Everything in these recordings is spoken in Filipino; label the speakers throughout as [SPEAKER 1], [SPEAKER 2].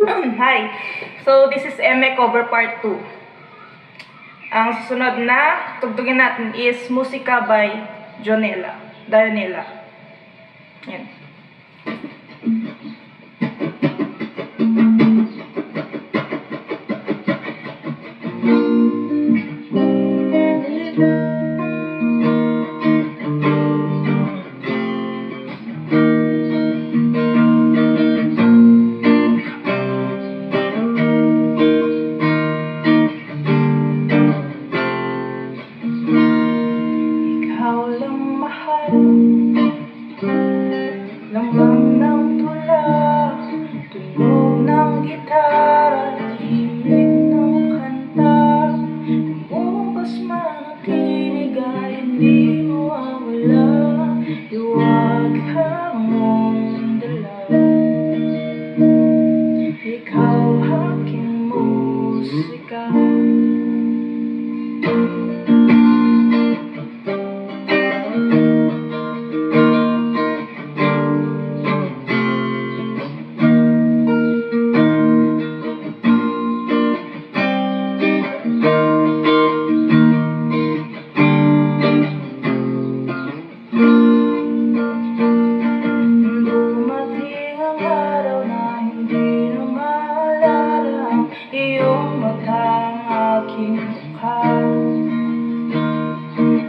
[SPEAKER 1] Hi! So, this is ME cover part 2. Ang susunod na tugtugin natin is Musika by Dionela. Yan. Lamang ng tula, tunog ng gitara, himig ng kanta, lumabas man ang tinig ay hindi mawawala, iwag ka mong dala. Ikaw aking musika. Dumating ang araw na hindi na maalala ang iyong mata, ang aking mukha.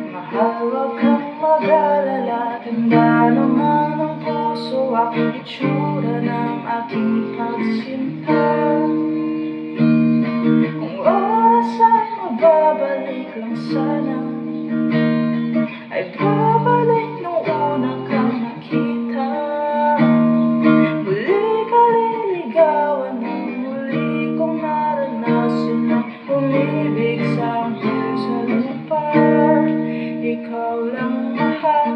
[SPEAKER 1] Mahal, wag kang mag-alala, tanda naman ang puso, aking itsura ng aking pagsinta. Kung oras ay mababalik lang sana, ay babalik nung una kang nakita. Muli ka liligawan ng muli kong naranasan na umibig sa akin sa lupa. Ikaw lang mahal,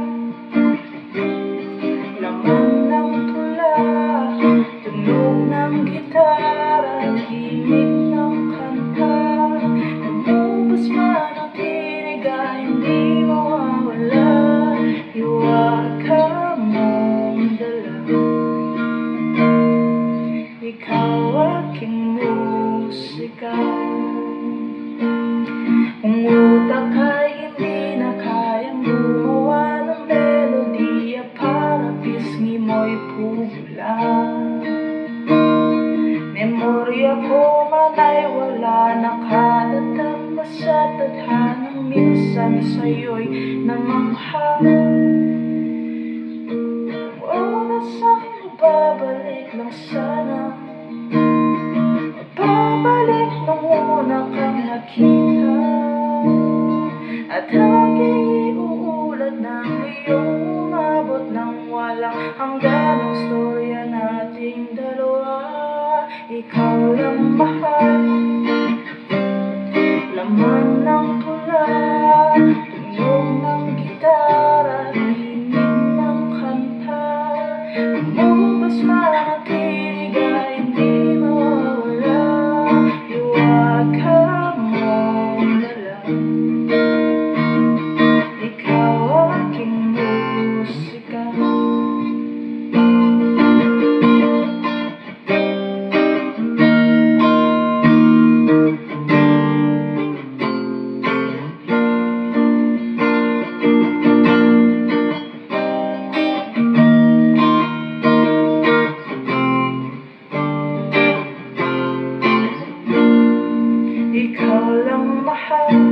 [SPEAKER 1] laman ng tula, tunog ng gitara, himig ng kanta, lumabas man ang tinig ay hindi mawawala, iwag ka mong dala. Ikaw aking musika. Kung utak ay hindi na kayang gumawa ng melodiya para pisngi mo'y pumula, memorya ko man ay wala, nakatatag pa sa tadhanang minsan sa'yo'y namangha. Kung oras ay mababalik lang sana, mababalik nung una kang nakita, at aking iuulat ng iyong umabot ng walang hanggan ang storya nating dalawa. Ikaw lang mahal, laman ng tula, tunog ng gitara, himig ng kanta, lumabas man ang tinig ay hindi mawawala, iwag ka mong dala. Ikaw aking musika. Ikaw lang mahal,